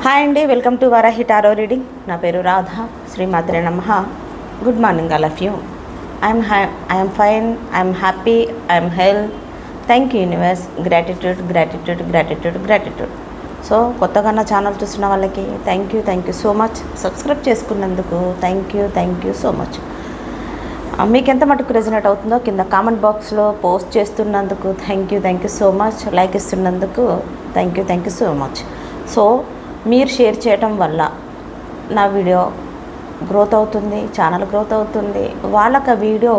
Hi అండి, welcome to Varahi tarot reading. నా పేరు రాధా. శ్రీమాత్రే నమః. Good morning all of you. I'm fine, I'm happy, I'm health. Thank you universe. Gratitude gratitude gratitude gratitude. So కొత్తగా నా channel చూస్తున్న వాళ్ళకి thank you so much. Subscribe చేసుకున్నందుకు థ్యాంక్ యూ సో మచ్. మీకు ఎంత మటుకు రెజనేట్ అవుతుందో కింద కామెంట్ బాక్స్లో పోస్ట్ చేస్తున్నందుకు thank you so much. Like ఇస్తున్నందుకు thank you so much. So మీరు షేర్ చేయటం వల్ల నా వీడియో గ్రోత్ అవుతుంది, ఛానల్ గ్రోత్ అవుతుంది. వాళ్ళకి ఆ వీడియో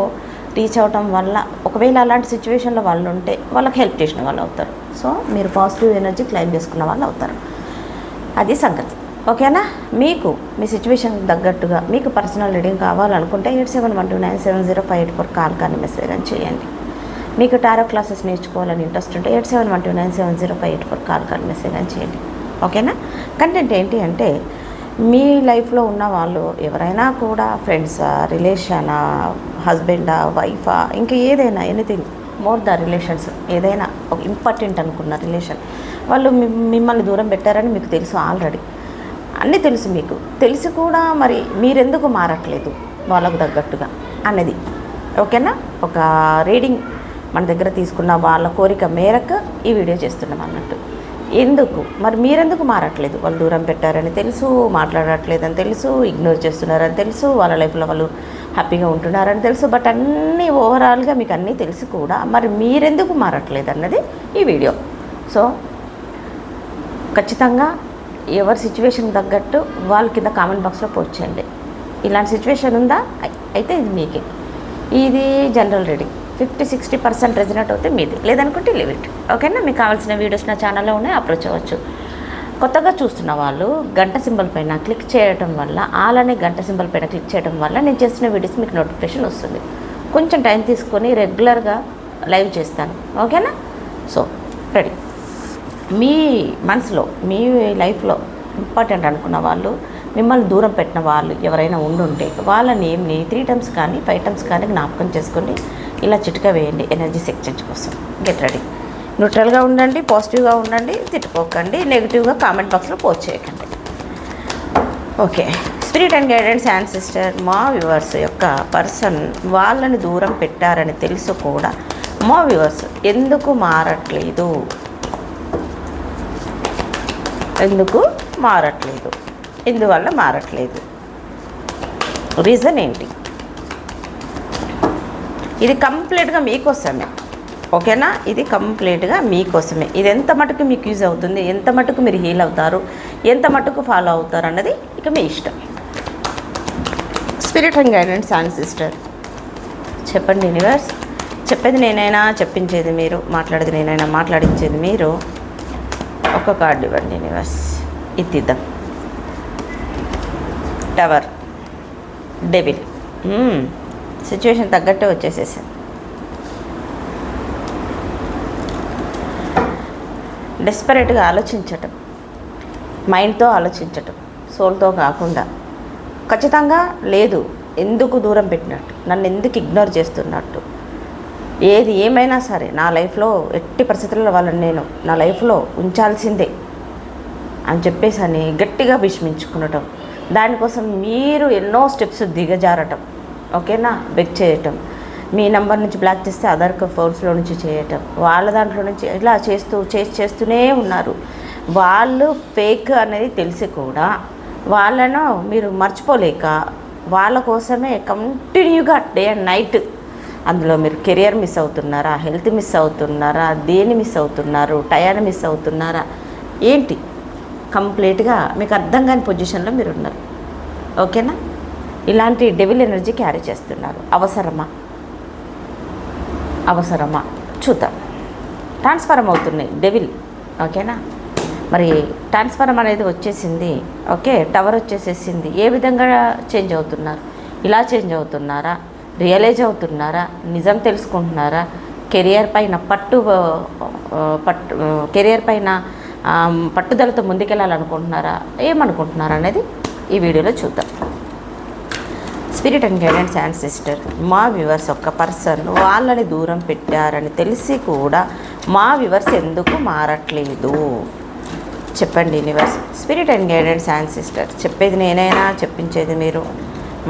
రీచ్ అవటం వల్ల ఒకవేళ అలాంటి సిచ్యువేషన్లో వాళ్ళు ఉంటే వాళ్ళకి హెల్ప్ చేసిన వాళ్ళు అవుతారు. సో మీరు పాజిటివ్ ఎనర్జీ క్లైమ్ చేసుకున్న వాళ్ళు అవుతారు. అది సంగతి. ఓకేనా? మీకు మీ సిచ్యువేషన్ తగ్గట్టుగా మీకు పర్సనల్ రీడింగ్ కావాలనుకుంటే 8712970584 కాల్ కానీ మెసేజ్ కానీ చేయండి. మీకు టారో క్లాసెస్ నేర్చుకోవాలని ఇంట్రెస్ట్ ఉంటే 8712970584 కాల్ కానీ మెసేజ్ కానీ చేయండి. ఓకేనా? కంటెంట్ ఏంటి అంటే, మీ లైఫ్లో ఉన్న వాళ్ళు ఎవరైనా కూడా ఫ్రెండ్సా, రిలేషనా, హస్బెండా, వైఫా, ఇంకా ఏదైనా ఎనీథింగ్ మోర్ ద రిలేషన్స్, ఏదైనా ఒక ఇంపార్టెంట్ అనుకున్న రిలేషన్, వాళ్ళు మిమ్మల్ని దూరం పెట్టారని మీకు తెలుసు ఆల్రెడీ. అన్నీ తెలుసు మీకు. తెలిసి కూడా మరి మీరెందుకు మారట్లేదు వాళ్ళకు తగ్గట్టుగా అనేది. ఓకేనా? ఒక రీడింగ్ మన దగ్గర తీసుకున్న వాళ్ళ కోరిక మేరకు ఈ వీడియో చేస్తున్నాం అన్నట్టు. ఎందుకు మరి మీరెందుకు మారట్లేదు? వాళ్ళు దూరం పెట్టారని తెలుసు, మాట్లాడట్లేదని తెలుసు, ఇగ్నోర్ చేస్తున్నారని తెలుసు, వాళ్ళ లైఫ్లో వాళ్ళు హ్యాపీగా ఉంటున్నారని తెలుసు. బట్ అన్నీ ఓవరాల్గా మీకు అన్నీ తెలిసి కూడా మరి మీరెందుకు మారట్లేదు అన్నది ఈ వీడియో. సో ఖచ్చితంగా ఎవరి సిచ్యువేషన్ తగ్గట్టు వాళ్ళ కింద కామెంట్ బాక్స్లో పోస్ట్ చేయండి. ఇలాంటి సిచ్యువేషన్ ఉందా? అయితే ఇది మీకే. ఇది జనరల్ రీడింగ్. 50-60% రెజనేట్ అవుతే మీది, లేదనుకుంటే లీవ్ ఇట్. ఓకేనా? మీకు కావాల్సిన వీడియోస్ నా ఛానల్లో ఉన్నాయి, అప్రోచ్ అవ్వచ్చు. కొత్తగా చూస్తున్న వాళ్ళు గంట సింబల్ పైన క్లిక్ చేయడం వల్ల, అలానే గంట సింబల్ పైన క్లిక్ చేయడం వల్ల నేను చేస్తున్న వీడియోస్ మీకు నోటిఫికేషన్ వస్తుంది. కొంచెం టైం తీసుకొని రెగ్యులర్గా లైవ్ చేస్తాను. ఓకేనా? So ready. మీ మనసులో, మీ లైఫ్లో ఇంపార్టెంట్ అనుకున్న వాళ్ళు, మిమ్మల్ని దూరం పెట్టిన వాళ్ళు ఎవరైనా ఉండుంటే వాళ్ళ నేమ్ని 3 times కానీ 5 times కానీ జ్ఞాపకం చేసుకొని ఇలా చిటిక వేయండి ఎనర్జీస్ ఎక్స్చేంజ్ కోసం. Get ready. న్యూట్రల్గా ఉండండి, పాజిటివ్గా ఉండండి, తిట్టుకోకండి, నెగిటివ్గా కామెంట్ బాక్స్లో పోస్ట్ చేయకండి. Okay. Spirit and guidance and sister, మా వ్యూవర్స్ యొక్క పర్సన్ వాళ్ళని దూరం పెట్టారని తెలుసు కూడా మా వ్యూవర్స్ ఎందుకు మారట్లేదు? ఎందువల్ల మారట్లేదు? రీజన్ ఏంటి? ఇది కంప్లీట్గా మీకోసమే. ఓకేనా? ఇది కంప్లీట్గా మీకోసమే. ఇది ఎంత మటుకు మీకు యూజ్ అవుతుంది, ఎంత మటుకు మీరు హీల్ అవుతారు, ఎంత మటుకు ఫాలో అవుతారు అన్నది ఇక మీ ఇష్టం. Spirit and guidance and sister, చెప్పండి యూనివర్స్. చెప్పేది నేనైనా, చెప్పించేది మీరు, మాట్లాడేది నేనైనా, మాట్లాడించేది మీరు. ఒక కార్డు ఇవ్వండి యూనివర్స్. ఇద్దాం. Tower, devil. సిచ్యువేషన్ తగ్గట్టే వచ్చేసేసాను. డెస్పరేట్గా ఆలోచించటం, మైండ్తో ఆలోచించటం, సోల్తో కాకుండా. ఖచ్చితంగా లేదు, ఎందుకు దూరం పెట్టినట్టు, నన్ను ఎందుకు ఇగ్నోర్ చేస్తున్నట్టు, ఏది ఏమైనా సరే నా లైఫ్లో ఎట్టి పరిస్థితుల్లో వాళ్ళని నేను నా లైఫ్లో ఉంచాల్సిందే అని చెప్పేసి అని గట్టిగా భీష్మించుకునటం. దానికోసం మీరు ఎన్నో స్టెప్స్ దిగజారటం. ఓకేనా? బెక్ చేయటం, మీ నెంబర్ నుంచి బ్లాక్ చేస్తే అదర్ ఫోన్స్లో నుంచి చేయటం, వాళ్ళ దాంట్లో నుంచి ఇలా చేస్తూనే ఉన్నారు. వాళ్ళు ఫేక్ అనేది తెలిసి కూడా వాళ్ళను మీరు మర్చిపోలేక వాళ్ళ కోసమే కంటిన్యూగా డే అండ్ నైట్, అందులో మీరు కెరియర్ మిస్ అవుతున్నారా, హెల్త్ మిస్ అవుతున్నారా, దేని మిస్ అవుతున్నారు, టయాన్ని మిస్ అవుతున్నారా, ఏంటి? కంప్లీట్గా మీకు అర్థం కాని పొజిషన్లో మీరు ఉన్నారు. ఓకేనా? ఇలాంటి డెవిల్ ఎనర్జీ క్యారీ చేస్తున్నారు. అవసరమా చూద్దాం. ట్రాన్స్ఫార్మ్ అవుతున్నాయి డెవిల్. ఓకేనా? మరి ట్రాన్స్ఫార్మ్ అనేది వచ్చేసింది. Okay, tower వచ్చేసేసింది. ఏ విధంగా చేంజ్ అవుతున్నారు? ఇలా చేంజ్ అవుతున్నారా? రియలైజ్ అవుతున్నారా? నిజం తెలుసుకుంటున్నారా? కెరియర్ పైన కెరియర్ పైన పట్టుదలతో ముందుకెళ్ళాలనుకుంటున్నారా? ఏమనుకుంటున్నారా అనేది ఈ వీడియోలో చూద్దాం. Spirit and guidance and sister, మా వ్యూవర్స్ ఒక పర్సన్ వాళ్ళని దూరం పెట్టారని తెలిసి కూడా మా వ్యూవర్స్ ఎందుకు మారట్లేదు? చెప్పండి universe, spirit and guidance and sister. చెప్పేది నేనైనా చెప్పించేది మీరు,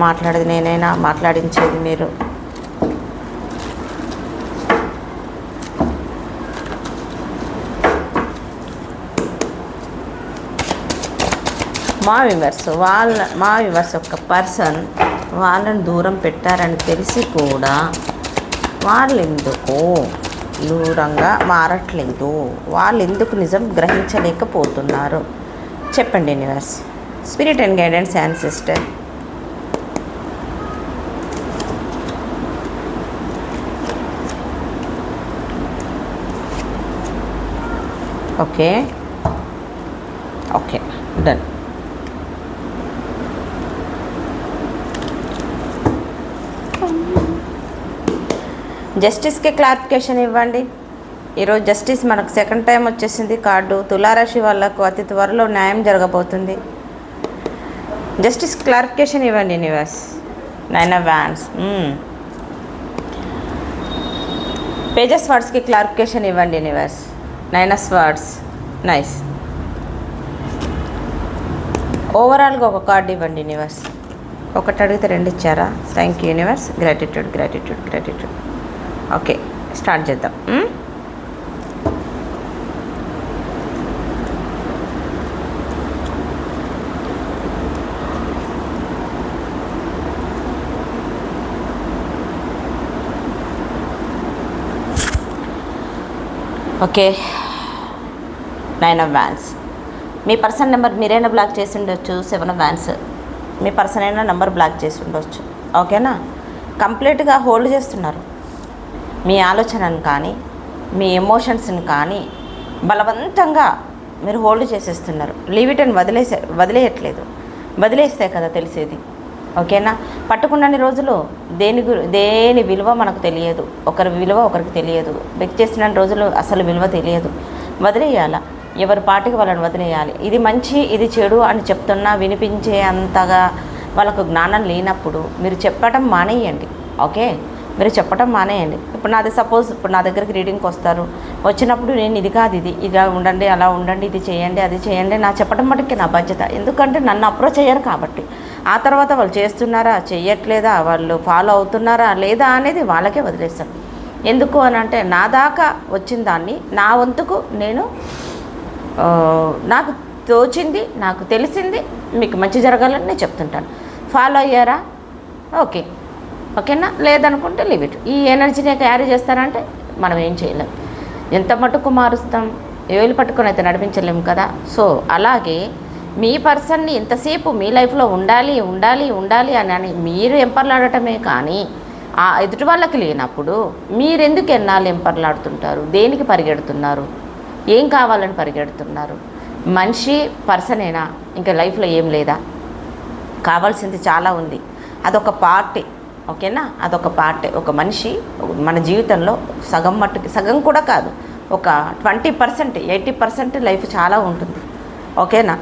మాట్లాడేది నేనైనా మాట్లాడించేది మీరు. మా వ్యూవర్స్ ఒక పర్సన్ వాళ్ళని దూరం పెట్టారని తెలిసి కూడా వాళ్ళు ఎందుకు దూరంగా మారట్లేదు, వాళ్ళు ఎందుకు నిజం గ్రహించలేకపోతున్నారు? చెప్పండి universe, spirit and guidance and sister. Okay okay, done. జస్టిస్కి క్లారిఫికేషన్ ఇవ్వండి. ఈరోజు జస్టిస్ మనకు సెకండ్ టైం వచ్చేసింది కార్డు. తులారాశి వాళ్ళకు అతి త్వరలో న్యాయం జరగబోతుంది. జస్టిస్ క్లారిఫికేషన్ ఇవ్వండి యూనివర్స్. 9 of Wands. పేజెస్ వర్డ్స్కి క్లారిఫికేషన్ ఇవ్వండి యూనివర్స్. 9 of Swords. నైస్. ఓవరాల్గా ఒక కార్డు ఇవ్వండి యూనివర్స్. ఒకటి అడిగితే 2 ఇచ్చారా? Thank you universe. Gratitude gratitude gratitude. Okay, start చేద్దాం. Okay, 9 of Wands. మీ పర్సన్ నెంబర్ మీరైనా బ్లాక్ చేసి ఉండొచ్చు. 7 of Wands మీ పర్సన్ అయినా నెంబర్ బ్లాక్ చేసి ఉండొచ్చు. ఓకేనా? కంప్లీట్గా హోల్డ్ చేస్తున్నారు. మీ ఆలోచనను కానీ మీ ఎమోషన్స్ని కానీ బలవంతంగా మీరు హోల్డ్ చేసేస్తున్నారు. లీవ్ ఇట్ అని వదిలేయట్లేదు. వదిలేస్తే కదా తెలిసేది. ఓకేనా? పట్టుకున్నన్ని రోజులు దేని విలువ మనకు తెలియదు. ఒకరి విలువ ఒకరికి తెలియదు. బెక్ చేసిన రోజులు అసలు విలువ తెలియదు. వదిలేయాల, ఎవరి పాటికి వాళ్ళని వదిలేయాలి. ఇది మంచి ఇది చెడు అని చెప్తున్నా వినిపించే అంతగా వాళ్ళకు జ్ఞానం లేనప్పుడు మీరు చెప్పటం మానేయండి. ఓకే, మీరు చెప్పటం మానేయండి. ఇప్పుడు నాది సపోజ్ ఇప్పుడు నా దగ్గరికి రీడింగ్కి వస్తారు. వచ్చినప్పుడు నేను ఇది కాదు, ఇలా ఉండండి, అలా ఉండండి, ఇది చేయండి, అది చేయండి నా చెప్పడం మటుకే నా బాధ్యత. ఎందుకంటే నన్ను అప్రోచ్ అయ్యారు కాబట్టి. ఆ తర్వాత వాళ్ళు చేస్తున్నారా చేయట్లేదా, వాళ్ళు ఫాలో అవుతున్నారా లేదా అనేది వాళ్ళకే వదిలేస్తాను. ఎందుకు అని అంటే నా దాకా వచ్చిన దాన్ని నా వంతుకు నేను నాకు తోచింది, నాకు తెలిసింది మీకు మంచి జరగాలని నేను చెప్తుంటాను. ఫాలో అయ్యారా? ఓకే, ఓకేనా? లేదనుకుంటే లీవ్ ఇట్. ఈ ఎనర్జీని క్యారీ చేస్తారంటే మనం ఏం చేయలేం. ఎంత మటుకు మారుస్తాం? ఏళ్ళు పట్టుకొని అయితే నడిపించలేము కదా. సో అలాగే మీ పర్సన్ని ఎంతసేపు మీ లైఫ్లో ఉండాలి ఉండాలి ఉండాలి అని మీరు ఎంపర్లాడటమే కానీ ఆ ఎదుటి వాళ్ళకి లేనప్పుడు మీరెందుకు ఎన్నాళ్ళు ఎంపర్లాడుతుంటారు? దేనికి పరిగెడుతున్నారు? ఏం కావాలని పరిగెడుతున్నారు? మనిషి పర్సనేనా? ఇంకా లైఫ్లో ఏం లేదా? కావాల్సింది చాలా ఉంది. అదొక పార్టే. ఓకేనా? అదొక పార్టే. ఒక మనిషి మన జీవితంలో సగం మట్టుకి, సగం కూడా కాదు, ఒక 20% 80% లైఫ్ చాలా ఉంటుంది. ఓకేనా?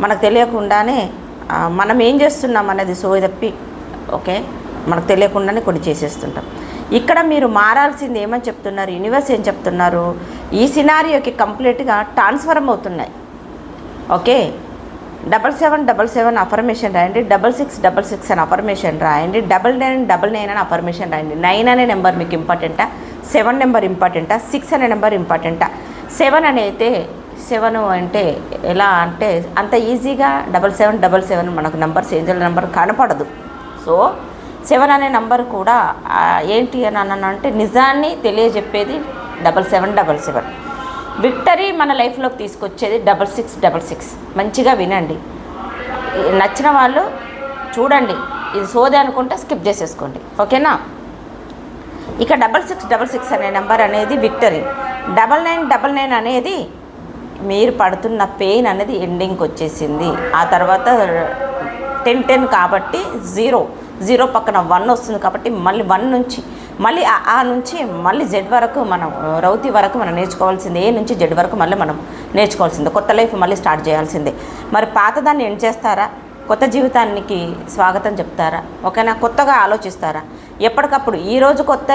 మనకు తెలియకుండానే మనం ఏం చేస్తున్నాం అనేది సోయదప్పి ఓకే మనకు తెలియకుండానే కొన్ని చేసేస్తుంటాం. ఇక్కడ మీరు మారాల్సింది ఏమని చెప్తున్నారు? యూనివర్స్ ఏం చెప్తున్నారు? ఈ సినారియోకి కంప్లీట్గా ట్రాన్స్ఫర్మ్ అవుతున్నాయి. ఓకే, 7777 అఫర్మేషన్ రాయండి. 6666 అని అఫర్మేషన్ రాయండి. 9999 అని అఫర్మేషన్ రాయండి. 9 అనే నెంబర్ మీకు ఇంపార్టెంటా? 7 నెంబర్ ఇంపార్టెంటా? 6 అనే నెంబర్ ఇంపార్టెంటా? 7 అనేది 7 అంటే ఎలా అంటే అంత ఈజీగా 7777 మనకు నెంబర్స్ ఏంజల్ నెంబర్ కనపడదు. సో 7 అనే నెంబర్ కూడా ఏంటి అని అంటే నిజాన్ని తెలియజెప్పేది 7777. విక్టరీ మన లైఫ్లోకి తీసుకొచ్చేది 6666. మంచిగా వినండి. నచ్చిన వాళ్ళు చూడండి. ఇది సోది అనుకుంటే స్కిప్ చేసేసుకోండి. ఓకేనా? ఇక 6666 అనే నెంబర్ అనేది విక్టరీ. 9999 అనేది మీరు పడుతున్న పెయిన్ అనేది ఎండింగ్కి వచ్చేసింది. ఆ తర్వాత 10 కాబట్టి 0 పక్కన 1 వస్తుంది కాబట్టి మళ్ళీ 1 నుంచి మళ్ళీ ఆ నుంచి మళ్ళీ జెడ్ వరకు మనం రౌతి వరకు మనం నేర్చుకోవాల్సిందే. ఏ నుంచి జెడ్ వరకు మళ్ళీ మనం నేర్చుకోవాల్సిందే. కొత్త లైఫ్ మళ్ళీ స్టార్ట్ చేయాల్సిందే. మరి పాతదాన్ని ఎండ్ చేస్తారా? కొత్త జీవితానికి స్వాగతం చెప్తారా? ఓకేనా? కొత్తగా ఆలోచిస్తారా? ఎప్పటికప్పుడు ఈరోజు కొత్త,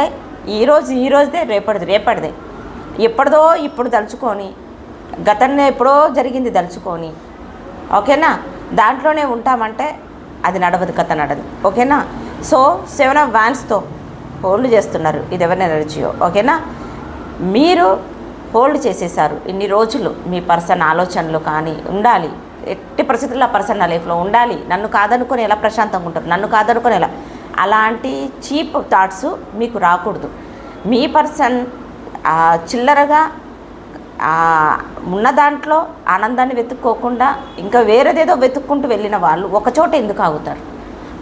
ఈ రోజుదే రేపటిదే ఎప్పటిదో ఇప్పుడు తలుచుకొని గతంలో ఎప్పుడో జరిగింది తలుచుకొని, ఓకేనా, దాంట్లోనే ఉంటామంటే అది నడవదు, కథ నడదు, ఓకేనా. సో 7 ఆఫ్ వ్యాండ్స్తో హోల్డ్ చేస్తున్నారు, ఇది ఎవరి ఎనర్జీయో, ఓకేనా. మీరు హోల్డ్ చేసేసారు ఇన్ని రోజులు. మీ పర్సన్ ఆలోచనలు కానీ ఉండాలి, ఎట్టి పరిస్థితుల్లో ఆ పర్సన్ నా లైఫ్లో ఉండాలి. నన్ను కాదనుకొని ఎలా ప్రశాంతంగా ఉంటారు, నన్ను కాదనుకొని ఎలా, అలాంటి చీప్ థాట్స్ మీకు రాకూడదు. మీ పర్సన్ చిల్లరగా ఉన్న దాంట్లో ఆనందాన్ని వెతుక్కోకుండా ఇంకా వేరేదేదో వెతుక్కుంటూ వెళ్ళిన వాళ్ళు ఒకచోట ఎందుకు ఆగుతారు?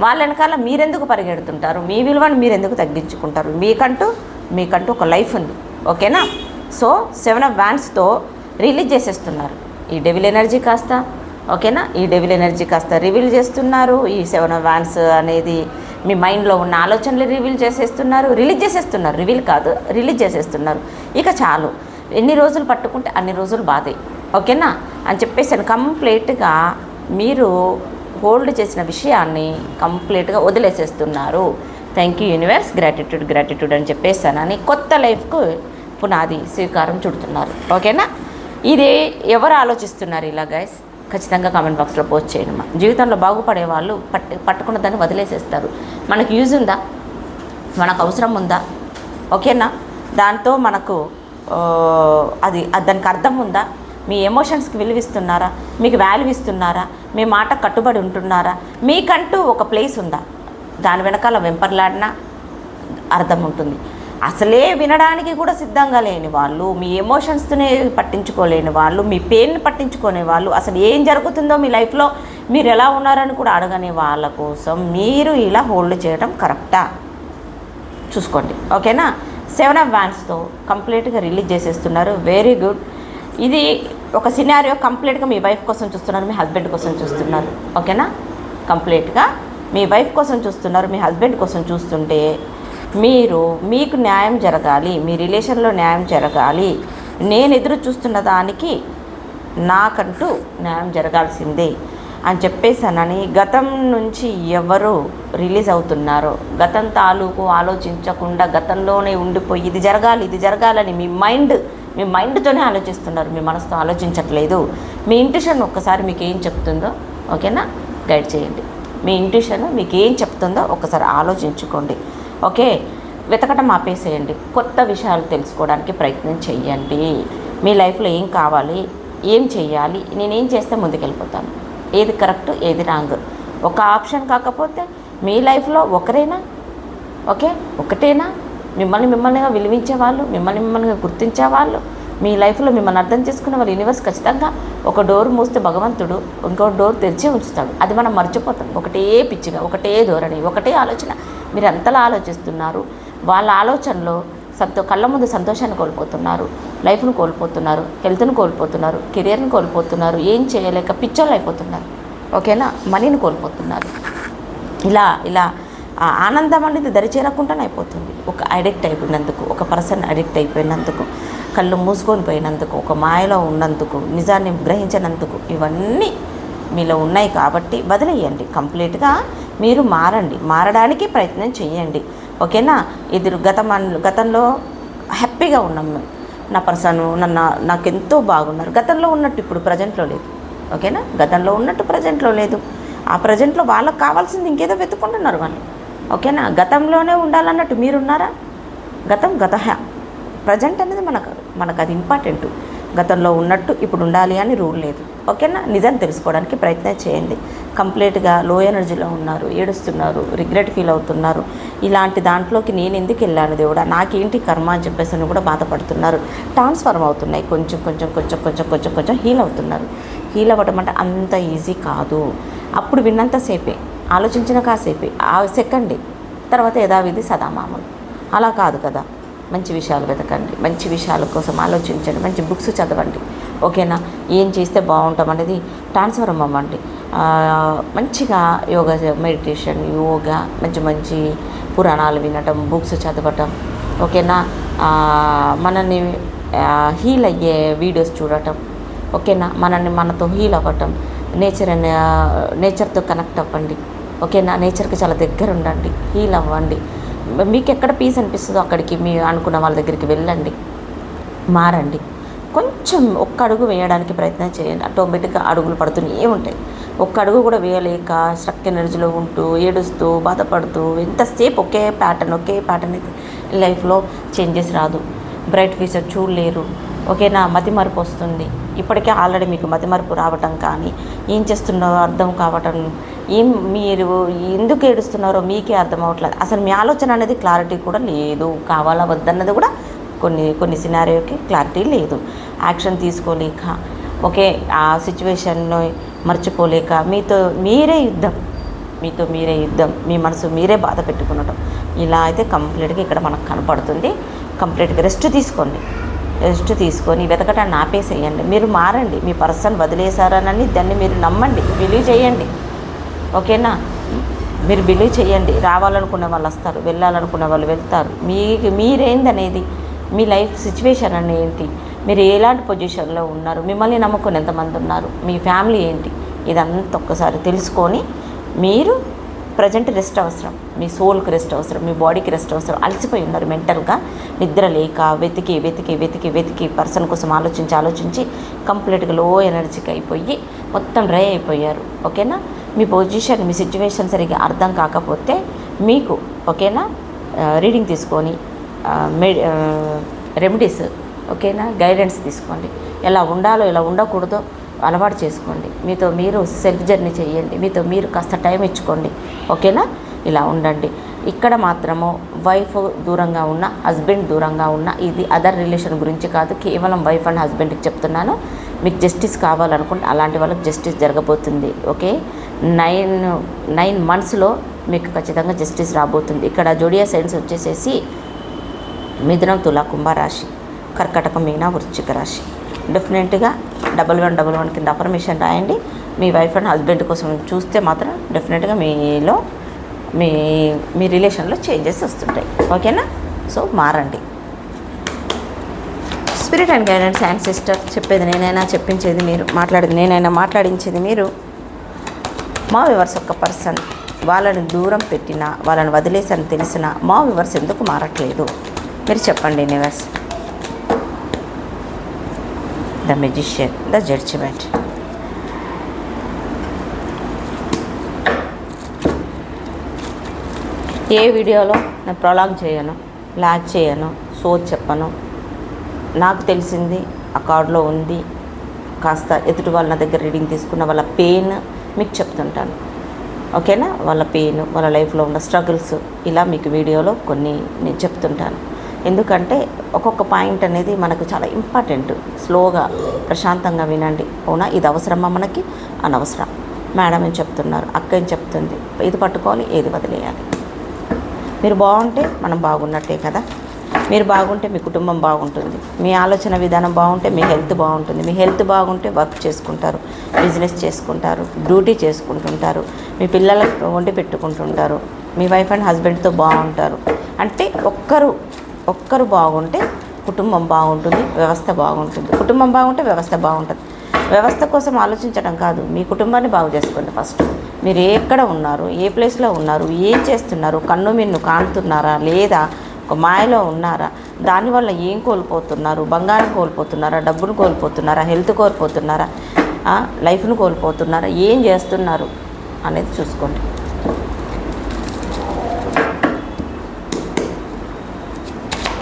వాళ్ళ వెనకాల మీరెందుకు పరిగెడుతుంటారు? మీ విలువను మీరు ఎందుకు తగ్గించుకుంటారు? మీకంటూ ఒక లైఫ్ ఉంది, ఓకేనా. సో 7 ఆఫ్ వ్యాండ్స్తో రిలీజ్ చేసేస్తున్నారు ఈ డెవిల్ ఎనర్జీ కాస్త, ఓకేనా. ఈ డెవిల్ ఎనర్జీ కాస్త రివీల్ చేస్తున్నారు. ఈ 7 ఆఫ్ వ్యాండ్స్ అనేది మీ మైండ్లో ఉన్న ఆలోచనలు రివీల్ చేసేస్తున్నారు, రిలీజ్ చేసేస్తున్నారు, రివీల్ కాదు రిలీజ్ చేసేస్తున్నారు. ఇక చాలు, ఎన్ని రోజులు పట్టుకుంటే అన్ని రోజులు బాధే, ఓకేనా అని చెప్పేసి కంప్లీట్గా మీరు హోల్డ్ చేసిన విషయాన్ని కంప్లీట్గా వదిలేసేస్తున్నారు. థ్యాంక్ యూ యూనివర్స్, గ్రాటిట్యూడ్ అని చెప్పేసానని కొత్త లైఫ్కు పునాది స్వీకారం చుడుతున్నారు, ఓకేనా. ఇది ఎవరు ఆలోచిస్తున్నారు ఇలా గైస్? ఖచ్చితంగా కామెంట్ బాక్స్లో పోస్ట్ చేయడమా. జీవితంలో బాగుపడే వాళ్ళు పట్టుకున్న దాన్ని వదిలేసేస్తారు. మనకు యూజ్ ఉందా, మనకు అవసరం ఉందా, ఓకేనా, దాంతో మనకు దానికి అర్థం ఉందా? మీ ఎమోషన్స్కి విలువిస్తున్నారా? మీకు వాల్యూ ఇస్తున్నారా? మీ మాట కట్టుబడి ఉంటున్నారా? మీకంటూ ఒక ప్లేస్ ఉందా? దాని వెనకాల వెంపర్లాడినా అర్థం ఉంటుంది. అసలే వినడానికి కూడా సిద్ధంగా లేని వాళ్ళు, మీ ఎమోషన్స్తోనే పట్టించుకోలేని వాళ్ళు, మీ పెయిన్ పట్టించుకునే వాళ్ళు, అసలు ఏం జరుగుతుందో మీ లైఫ్లో మీరు ఎలా ఉన్నారని కూడా అడగని వాళ్ళ కోసం మీరు ఇలా హోల్డ్ చేయడం కరెక్టా? చూసుకోండి, ఓకేనా. 7 ఆఫ్ వ్యాండ్స్తో కంప్లీట్గా రిలీజ్ చేసేస్తున్నారు. Very good. ఇది ఒక సినారియో కంప్లీట్గా మీ వైఫ్ కోసం చూస్తున్నారు, మీ హస్బెండ్ కోసం చూస్తున్నారు, ఓకేనా. కంప్లీట్గా మీ వైఫ్ కోసం చూస్తున్నారు, మీ హస్బెండ్ కోసం చూస్తుంటే మీకు న్యాయం జరగాలి, మీ రిలేషన్లో న్యాయం జరగాలి. నేను ఎదురు చూస్తున్న దానికి నాకంటూ న్యాయం జరగాల్సిందే అని చెప్పేసానని గతం నుంచి ఎవరు రిలీజ్ అవుతున్నారో, గతం తాలూకు ఆలోచించకుండా గతంలోనే ఉండిపోయి ఇది జరగాలని మీ మైండ్తోనే ఆలోచిస్తున్నారు, మీ మనసుతో ఆలోచించట్లేదు. మీ ఇంట్యూషన్ ఒక్కసారి మీకు ఏం చెప్తుందో, ఓకేనా, గైడ్ చేయండి. మీ ఇంట్యూషన్ మీకు ఏం చెప్తుందో ఒక్కసారి ఆలోచించుకోండి, ఓకే. వెతకటం ఆపేసేయండి, కొత్త విషయాలు తెలుసుకోవడానికి ప్రయత్నం చేయండి. మీ లైఫ్లో ఏం కావాలి, ఏం చేయాలి, నేనేం చేస్తే ముందుకెళ్ళిపోతాను, ఏది కరెక్ట్ ఏది రాంగ్, ఒక ఆప్షన్ కాకపోతే మీ లైఫ్లో ఒకరేనా, ఓకే, ఒకటేనా మిమ్మల్నిగా విలువించే వాళ్ళు, మిమ్మల్నిగా గుర్తించే వాళ్ళు, మీ లైఫ్లో మిమ్మల్ని అర్థం చేసుకునే వాళ్ళు యూనివర్స్ ఖచ్చితంగా ఒక డోర్ మూస్తే భగవంతుడు ఇంకో డోర్ తెరిచే ఉంచుతాడు. అది మనం మర్చిపోతాం. ఒకటే పిచ్చిగా, ఒకటే ధోరణి, ఒకటే ఆలోచన, మీరు ఎంతలా ఆలోచిస్తున్నారు. వాళ్ళ ఆలోచనలో కళ్ళ ముందు సంతోషాన్ని కోల్పోతున్నారు, లైఫ్ను కోల్పోతున్నారు, హెల్త్ను కోల్పోతున్నారు, కెరియర్ని కోల్పోతున్నారు, ఏం చేయలేక పిచ్చోళ్ళు అయిపోతున్నారు, ఓకేనా, మనీని కోల్పోతున్నారు. ఇలా ఆనందం అనేది దరిచేరకుండానే అయిపోతుంది. ఒక అడిక్ట్ అయిపోయినందుకు, ఒక పర్సన్ అడిక్ట్ అయిపోయినందుకు, కళ్ళు మూసుకొని పోయినందుకు, ఒక మాయలో ఉన్నందుకు, నిజాన్ని గ్రహించినందుకు, ఇవన్నీ మీలో ఉన్నాయి కాబట్టి వదిలేయండి. కంప్లీట్గా మీరు మారడానికి ప్రయత్నం చేయండి, ఓకేనా. గతంలో హ్యాపీగా ఉన్నాం, నా పర్సన్ నాకెంతో బాగున్నారు, గతంలో ఉన్నట్టు ఇప్పుడు ప్రజెంట్లో లేదు, ఓకేనా. గతంలో ఉన్నట్టు ప్రజెంట్లో లేదు. ఆ ప్రజెంట్లో వాళ్ళకి కావాల్సింది ఇంకేదో వెతుక్కుంటున్నారు వాళ్ళు, ఓకేనా. గతంలోనే ఉండాలన్నట్టు మీరున్నారా? గత ప్రజెంట్ అనేది మనకు అది ఇంపార్టెంట్. గతంలో ఉన్నట్టు ఇప్పుడు ఉండాలి అని రూల్ లేదు, ఓకేనా. నిజం తెలుసుకోవడానికి ప్రయత్నం చేయండి. కంప్లీట్గా లో ఎనర్జీలో ఉన్నారు, ఏడుస్తున్నారు, రిగ్రెట్ ఫీల్ అవుతున్నారు. ఇలాంటి దాంట్లోకి నేను ఎందుకు వెళ్ళాను దేవుడా, నాకేంటి కర్మ అని చెప్పేసి కూడా బాధపడుతున్నారు. ట్రాన్స్ఫార్మ్ అవుతున్నాయి, కొంచెం హీల్ అవుతున్నారు. హీల్ అవ్వడం అంటే అంత ఈజీ కాదు. అప్పుడు విన్నంతసేపే, ఆలోచించిన కాసేపే, ఆ సెకండే, తర్వాత యథావిధి సదామామూలు అలా కాదు కదా. మంచి విషయాలు వెతకండి, మంచి విషయాల కోసం ఆలోచించండి, మంచి బుక్స్ చదవండి, ఓకేనా. ఏం చేస్తే బాగుంటాం అనేది ట్రాన్స్ఫార్మ్ అవ్వండి. మంచిగా మెడిటేషన్, యోగా, మంచి పురాణాలు వినటం, బుక్స్ చదవటం, ఓకేనా. మనల్ని హీల్ అయ్యే వీడియోస్ చూడటం, ఓకేనా. మనతో హీల్ అవ్వటం, నేచర్తో కనెక్ట్ అవ్వండి, ఓకేనా. నేచర్కి చాలా దగ్గర ఉండండి, హీల్ అవ్వండి. మీకు ఎక్కడ పీస్ అనిపిస్తుందో అక్కడికి మీ అనుకున్న వాళ్ళ దగ్గరికి వెళ్ళండి, మారండి. కొంచెం ఒక్క అడుగు వేయడానికి ప్రయత్నం చేయండి. ఆటోమేటిక్గా అడుగులు పడుతూనే ఉంటాయి. ఒక్క అడుగు కూడా వేయలేక స్ట్రక్ ఎనర్జీలో ఉంటూ ఏడుస్తూ బాధపడుతూ ఎంతసేపు ఒకే ప్యాటర్న్ లైఫ్లో చేంజెస్ రాదు. బ్రైట్ ఫ్యూచర్ చూడలేరు. ఓకేనా, మతిమరుపు వస్తుంది. ఇప్పటికే ఆల్రెడీ మీకు మతిమరుపు రావటం కానీ, ఏం చేస్తున్నారో అర్థం కావటం, మీరు ఎందుకు ఏడుస్తున్నారో మీకే అర్థం అవ్వట్లేదు. అసలు మీ ఆలోచన అనేది క్లారిటీ కూడా లేదు. కావాలా వద్దన్నది కూడా కొన్ని సినారియోకి క్లారిటీ లేదు. యాక్షన్ తీసుకోలేక, ఓకే, ఆ సిచ్యువేషన్ను మర్చిపోలేక మీతో మీరే యుద్ధం, మీ మనసు మీరే బాధ పెట్టుకునడం, ఇలా అయితే కంప్లీట్గా ఇక్కడ మనకు కనపడుతుంది. కంప్లీట్గా రెస్ట్ తీసుకొని వెతకటాన్ని ఆపేసేయండి. మీరు మారండి. మీ పర్సన్ వదిలేశారనని దాన్ని మీరు నమ్మండి, బిలీవ్ చేయండి. ఓకేనా, మీరు బిలీవ్ చేయండి. రావాలనుకున్న వాళ్ళు వస్తారు, వెళ్ళాలనుకున్న వాళ్ళు వెళ్తారు. మీరేందనేది, మీ లైఫ్ సిచ్యువేషన్ అనేది ఏంటి, మీరు ఎలాంటి పొజిషన్లో ఉన్నారు, మిమ్మల్ని నమ్ముకుని ఎంతమంది ఉన్నారు, మీ ఫ్యామిలీ ఏంటి, ఇదంతా ఒక్కసారి తెలుసుకొని మీరు ప్రజెంట్ రెస్ట్ అవసరం. మీ సోల్కి రెస్ట్ అవసరం, మీ బాడీకి రెస్ట్ అవసరం. అలసిపోయి ఉన్నారు మెంటల్గా, నిద్ర లేక వెతికి పర్సన్ కోసం ఆలోచించి కంప్లీట్గా లో ఎనర్జీకి అయిపోయి మొత్తం డ్రై అయిపోయారు. ఓకేనా, మీ పొజిషన్, మీ సిచ్యువేషన్ సరిగ్గా అర్థం కాకపోతే మీకు, ఓకేనా, రీడింగ్ తీసుకొని రెమెడీస్, ఓకేనా, గైడెన్స్ తీసుకోండి. ఎలా ఉండాలో ఎలా ఉండకూడదో అలవాటు చేసుకోండి. మీతో మీరు సెల్ఫ్ జర్నీ చేయండి. మీతో మీరు కాస్త టైం ఇచ్చుకోండి. ఓకేనా, ఇలా ఉండండి. ఇక్కడ మాత్రము వైఫ్ దూరంగా ఉన్న, హస్బెండ్ దూరంగా ఉన్న, ఇది అదర్ రిలేషన్ గురించి కాదు, కేవలం వైఫ్ అండ్ హస్బెండ్కి చెప్తున్నాను. మీకు జస్టిస్ కావాలనుకుంటే అలాంటి వాళ్ళకి జస్టిస్ జరగబోతుంది. ఓకే, 9 monthsలో మీకు ఖచ్చితంగా జస్టిస్ రాబోతుంది. ఇక్కడ జోడియా సైన్స్ వచ్చేసేసి మిథునం, తుల, కుంభరాశి, కర్కటకం, మీన, వృశ్చిక రాశి. డెఫినెట్గా 1111 కింద అఫర్మేషన్ రాయండి. మీ వైఫ్ అండ్ హస్బెండ్ కోసం చూస్తే మాత్రం డెఫినెట్గా మీలో మీ రిలేషన్లో చేంజెస్ వస్తుంటాయి. ఓకేనా, సో మారండి. Spirit and guidance and sister, చెప్పేది నేనైనా చెప్పించేది మీరు, మాట్లాడేది నేనైనా మాట్లాడించేది మీరు. మా వ్యూవర్స్ ఒక పర్సన్ వాళ్ళని దూరం పెట్టినా, వాళ్ళని వదిలేసని తెలిసినా మా వ్యూవర్స్ ఎందుకు మారట్లేదు మీరు చెప్పండి. Universe, the magician, the judgement. ఏ వీడియోలో నేను ప్రొలాంగ్ చేయను, లాగ్ చేయను, చెప్పను. నాకు తెలిసింది ఆ కార్డులో ఉంది. కాస్త ఎదుటి వాళ్ళ దగ్గర రీడింగ్ తీసుకున్న వాళ్ళ పెయిన్ మీకు చెప్తుంటాను. ఓకేనా, వాళ్ళ పెయిన్, వాళ్ళ లైఫ్లో ఉన్న స్ట్రగుల్స్, ఇలా మీకు వీడియోలో కొన్ని నేను చెప్తుంటాను. ఎందుకంటే ఒక్కొక్క పాయింట్ అనేది మనకు చాలా ఇంపార్టెంట్. స్లోగా ప్రశాంతంగా వినండి. అవునా, ఇది అవసరమా మనకి, అనవసరం. మేడం ఏం చెప్తున్నారు, అక్క ఏం చెప్తుంది, ఇది పట్టుకోవాలి, ఏది వదిలేయాలి. మీరు బాగుంటే మనం బాగున్నట్టే కదా. మీరు బాగుంటే మీ కుటుంబం బాగుంటుంది. మీ ఆలోచన విధానం బాగుంటే మీ హెల్త్ బాగుంటుంది. మీ హెల్త్ బాగుంటే వర్క్ చేసుకుంటారు, బిజినెస్ చేసుకుంటారు, డ్యూటీ చేసుకుంటుంటారు, మీ పిల్లలకు వండి పెట్టుకుంటుంటారు, మీ వైఫ్ అండ్ హస్బెండ్తో బాగుంటారు. అంటే ఒక్కరు బాగుంటే కుటుంబం బాగుంటుంది, వ్యవస్థ బాగుంటుంది. కుటుంబం బాగుంటే వ్యవస్థ బాగుంటుంది. వ్యవస్థ కోసం ఆలోచించడం కాదు, మీ కుటుంబాన్ని బాగు చేసుకోండి ఫస్ట్. మీరు ఎక్కడ ఉన్నారు, ఏ ప్లేస్లో ఉన్నారు, ఏం చేస్తున్నారు, కన్ను మిన్ను కానుతున్నారా లేదా, ఒక మాయలో ఉన్నారా, దానివల్ల ఏం కోల్పోతున్నారు, బంగారం కోల్పోతున్నారా, డబ్బును కోల్పోతున్నారా, హెల్త్ కోల్పోతున్నారా, లైఫ్ను కోల్పోతున్నారా, ఏం చేస్తున్నారు అనేది చూసుకోండి.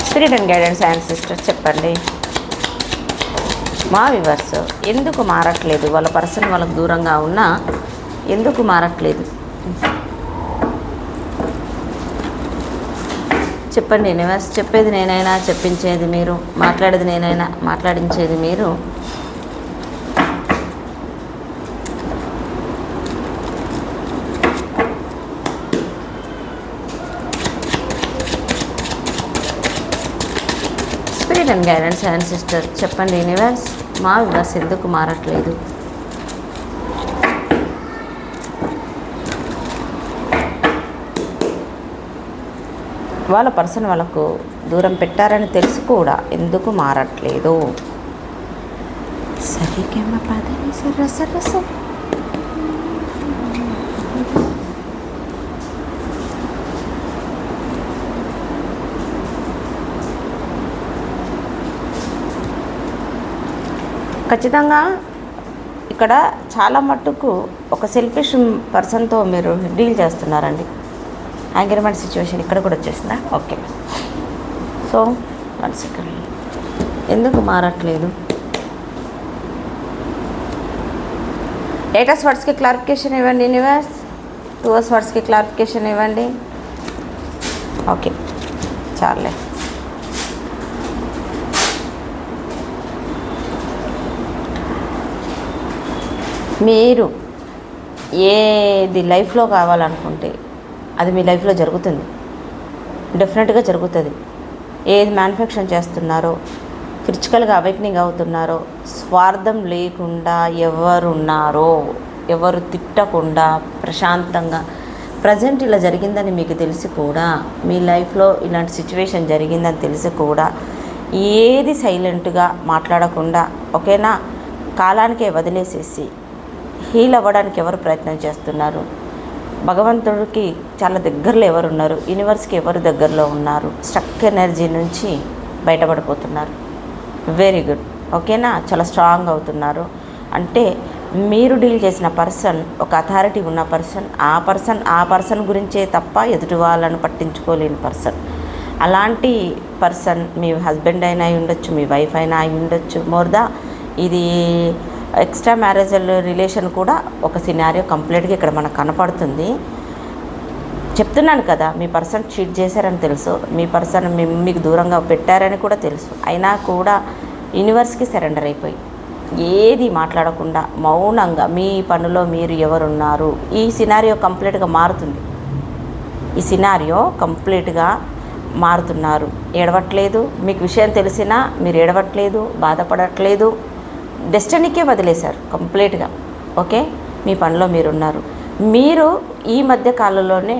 Spirit and guidance and sister, చెప్పండి. మా వ్యూవర్స్ ఎందుకు మారట్లేదు, వాళ్ళ పర్సన్ వాళ్ళకు దూరంగా ఉన్నా ఎందుకు మారట్లేదు చెప్పండి. యూనివర్స్, చెప్పేది నేనైనా చెప్పించేది మీరు, మాట్లాడేది నేనైనా మాట్లాడించేది మీరు. Spirit and guidance and sister, చెప్పండి. యూనివర్స్, మా వ్యూవర్స్ ఎందుకు మారట్లేదు. వాళ్ళ పర్సన్ వాళ్ళకు దూరం పెట్టారని తెలిసి కూడా ఎందుకు మారట్లేదు. సరిగమ్మ పదని సరసరస. ఖచ్చితంగా ఇక్కడ చాలా మట్టుకు ఒక సెల్ఫిష్ పర్సన్తో మీరు డీల్ చేస్తున్నారండి. యాంగర్మెంట్ సిచ్యువేషన్ ఇక్కడ కూడా వచ్చేసిందా? ఓకే. సో 1 సెకండ్, ఎందుకు మారట్లేదు? ఎయిటస్ వర్డ్స్కి క్లారిఫికేషన్ ఇవ్వండి యూనివర్స్. 2s వర్డ్స్కి క్లారిఫికేషన్ ఇవ్వండి. ఓకే, చాలే. మీరు ఏది లైఫ్లో కావాలనుకుంటే అది మీ లైఫ్లో జరుగుతుంది, డెఫినెట్గా జరుగుతుంది. ఏది మ్యానుఫ్యాక్చర్ చేస్తున్నారో, ఫిజికల్గా అవేక్నింగ్ అవుతున్నారో, స్వార్థం లేకుండా ఎవరున్నారో, ఎవరు తిట్టకుండా ప్రశాంతంగా ప్రజెంట్ ఇలా జరిగిందని మీకు తెలిసి కూడా, మీ లైఫ్లో ఇలాంటి సిచ్యువేషన్ జరిగిందని తెలిసి కూడా ఏది సైలెంట్గా మాట్లాడకుండా ఓకేనా, కాలానికే వదిలేసేసి హీల్ అవ్వడానికి ఎవరు ప్రయత్నం చేస్తున్నారు? భగవంతుడికి చాలా దగ్గరలో ఎవరు ఉన్నారు? యూనివర్స్కి ఎవరు దగ్గరలో ఉన్నారు? స్టక్ ఎనర్జీ నుంచి బయటపడిపోతున్నారు. వెరీ గుడ్, ఓకేనా. చాలా స్ట్రాంగ్ అవుతున్నారు. అంటే మీరు డీల్ చేసిన పర్సన్ ఒక అథారిటీ ఉన్న పర్సన్, ఆ పర్సన్ గురించే తప్ప ఎదుటి వాళ్ళను పట్టించుకోలేని పర్సన్. అలాంటి పర్సన్ మీ హస్బెండ్ అయినా అయి ఉండొచ్చు, మీ వైఫ్ అయినా అయి ఉండొచ్చు. ఇది ఎక్స్ట్రా మ్యారేజల్ రిలేషన్ కూడా ఒక సినారియో కంప్లీట్గా ఇక్కడ మనకు కనపడుతుంది. చెప్తున్నాను కదా, మీ పర్సన్ చీట్ చేశారని తెలుసు, మీ పర్సన్ మీకు దూరంగా పెట్టారని కూడా తెలుసు. అయినా కూడా యూనివర్స్కి సరెండర్ అయిపోయి ఏది మాట్లాడకుండా మౌనంగా మీ పనిలో మీరు ఎవరున్నారు. ఈ సినారియో కంప్లీట్గా మారుతుంది. ఈ సినారియో కంప్లీట్గా మారుతున్నారు. ఏడవట్లేదు, మీకు విషయం తెలిసినా మీరు ఏడవట్లేదు, బాధపడట్లేదు. డెస్టినీకే వదిలేశారు కంప్లీట్గా. ఓకే, మీ పనిలో మీరున్నారు. మీరు ఈ మధ్య కాలంలోనే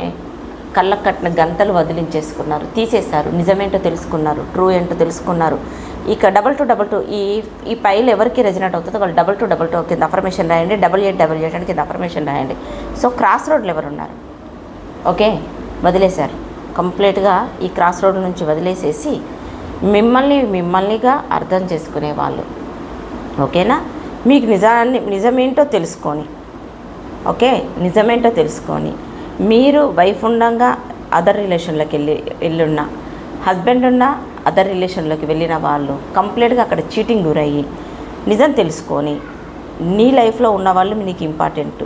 కళ్ళకు కట్టిన గంతలు వదిలించేసుకున్నారు, తీసేశారు. నిజమేంటో తెలుసుకున్నారు, ట్రూ ఏంటో తెలుసుకున్నారు. ఇక 2222 ఈ పైలు ఎవరికి రెజినేట్ అవుతుందో వాళ్ళు 2222 కింద అఫర్మేషన్ రాయండి. 8888 అని కింద అఫర్మేషన్ రాయండి. సో క్రాస్ రోడ్లు ఎవరున్నారు? ఓకే, వదిలేశారు కంప్లీట్గా. ఈ క్రాస్ రోడ్ నుంచి వదిలేసేసి మిమ్మల్నిగా అర్థం చేసుకునే వాళ్ళు. ఓకేనా, మీకు నిజమేంటో తెలుసుకొని, ఓకే, నిజమేంటో తెలుసుకొని మీరు వైఫ్ ఉండగా అదర్ రిలేషన్లోకి వెళ్ళున్న, హస్బెండ్ ఉన్న అదర్ రిలేషన్లోకి వెళ్ళిన వాళ్ళు కంప్లీట్గా అక్కడ చీటింగ్ గురయ్యి నిజం తెలుసుకొని నీ లైఫ్లో ఉన్న వాళ్ళు నీకు ఇంపార్టెంట్.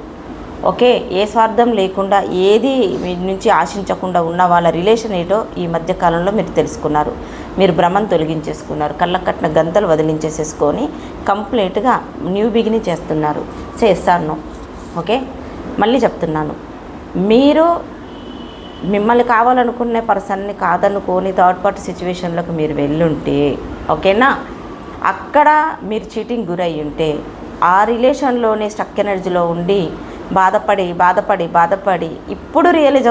ఓకే, ఏ స్వార్థం లేకుండా ఏది మీ నుంచి ఆశించకుండా ఉన్న వాళ్ళ రిలేషన్ ఏంటో ఈ మధ్యకాలంలో మీరు తెలుసుకున్నారు. మీరు భ్రమను తొలగించేసుకున్నారు, కళ్ళకు కట్టిన గంతలు వదిలించేసేసుకొని కంప్లీట్గా న్యూ బిగినింగ్ చేస్తున్నారు. చేస్తాను. ఓకే, మళ్ళీ చెప్తున్నాను, మీరు మిమ్మల్ని కావాలనుకునే పర్సన్ని కాదనుకొని థర్డ్ పార్టీ సిచ్యువేషన్లోకి మీరు వెళ్ళుంటే, ఓకేనా, అక్కడ మీరు చీటింగ్ గురయ్యి ఉంటే ఆ రిలేషన్లోనే స్టక్ ఎనర్జీలో ఉండి బాధపడి ఇప్పుడు రియలైజ్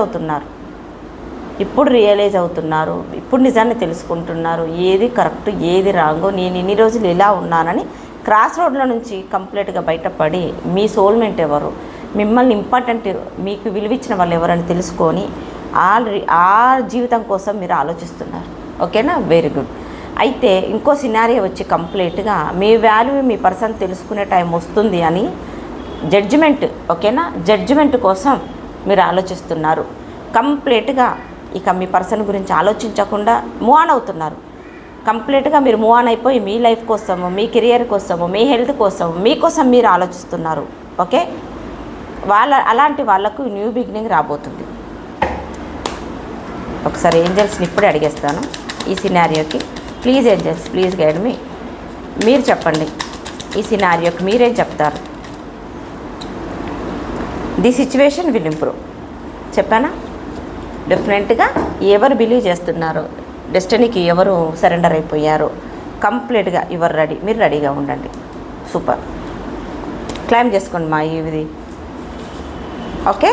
అవుతున్నారు. ఇప్పుడు నిజాన్ని తెలుసుకుంటున్నారు. ఏది కరెక్ట్, ఏది రాంగో, నేను ఇన్ని రోజులు ఇలా ఉన్నానని క్రాస్ రోడ్ల నుంచి కంప్లీట్గా బయటపడి మీ సోల్మేట్ ఎవరు, మిమ్మల్ని ఇంపార్టెంట్, మీకు విలువిచ్చిన వాళ్ళు ఎవరని తెలుసుకొని ఆ జీవితం కోసం మీరు ఆలోచిస్తున్నారు. ఓకేనా, వెరీ గుడ్. అయితే ఇంకో సినారియో వచ్చి కంప్లీట్గా మీ వాల్యూ మీ పర్సన్ తెలుసుకునే టైం వస్తుంది అని జడ్జిమెంట్, ఓకేనా, జడ్జిమెంట్ కోసం మీరు ఆలోచిస్తున్నారు. కంప్లీట్గా ఇక మీ పర్సన్ గురించి ఆలోచించకుండా మూవ్ ఆన్ అవుతున్నారు. కంప్లీట్గా మీరు మూవ్ ఆన్ అయిపోయి మీ లైఫ్ కోసము, మీ కెరియర్ కోసము, మీ హెల్త్ కోసము, మీకోసం మీరు ఆలోచిస్తున్నారు. ఓకే, అలాంటి వాళ్ళకు న్యూ బిగినింగ్ రాబోతుంది. ఒకసారి ఏంజల్స్ని ఇప్పుడే అడిగేస్తాను ఈ సినారియోకి. ప్లీజ్ ఏంజల్స్, ప్లీజ్ గైడ్ మీ. మీరు చెప్పండి ఈ సినారియోకి మీరేం చెప్తారు? ది సిచ్యువేషన్ విల్ ఇంప్రూవ్ చెప్పానా? డెఫినెట్గా ఎవరు బిలీవ్ చేస్తున్నారో, డెస్టినీకి ఎవరు సరెండర్ అయిపోయారో కంప్లీట్గా ఎవరు రెడీ, మీరు రెడీగా ఉండండి. సూపర్, క్లైమ్ చేసుకోండి మా ఇది. ఓకే,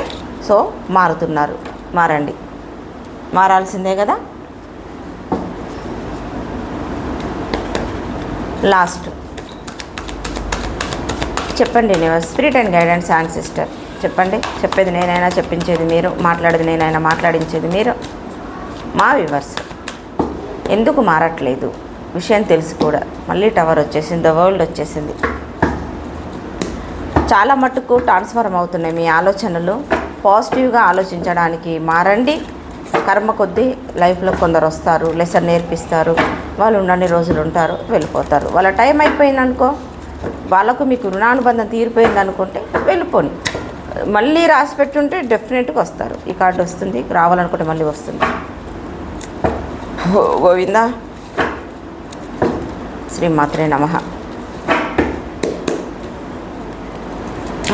సో మారుతున్నారు, మారండి, మారాల్సిందే కదా. లాస్ట్ చెప్పండి, spirit and guidance and sister చెప్పండి. చెప్పేది నేనైనా చెప్పించేది మీరు, మాట్లాడేది నేనైనా మాట్లాడించేది మీరు. మా వ్యూవర్స్ ఎందుకు మారట్లేదు? విషయం తెలిసి కూడా మళ్ళీ టవర్ వచ్చేసింది, ద వరల్డ్ వచ్చేసింది. చాలా మట్టుకు ట్రాన్స్ఫార్మ్ అవుతున్నాయి మీ ఆలోచనలు. పాజిటివ్గా ఆలోచించడానికి మారండి. కర్మ కొద్దీ లైఫ్లో కొందరు వస్తారు, లెసన్ నేర్పిస్తారు, వాళ్ళు ఉన్నన్ని రోజులు ఉంటారు, వెళ్ళిపోతారు. వాళ్ళ టైం అయిపోయిందనుకో, వాళ్ళకు మీకు రుణానుబంధం తీరిపోయింది అనుకుంటే వెళ్ళిపోని. మళ్ళీ రాసి పెట్టుంటే డెఫినెట్గా వస్తారు. ఈ కార్డు వస్తుంది, రావాలనుకుంటే మళ్ళీ వస్తుంది. గోవింద శ్రీమాత్రే నమః.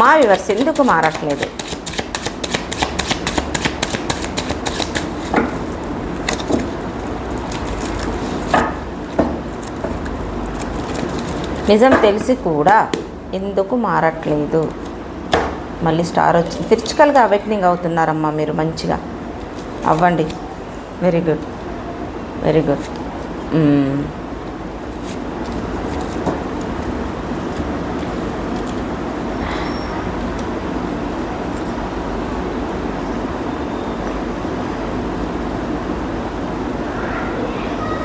మా వివర్స్ ఎందుకు మారట్లేదు? నిజం తెలిసి కూడా ఎందుకు మారట్లేదు? మళ్ళీ స్టార్ వచ్చింది. స్పిరిచువల్గా అవేకనింగ్ అవుతున్నారమ్మా మీరు, మంచిగా అవ్వండి. Very good, very good.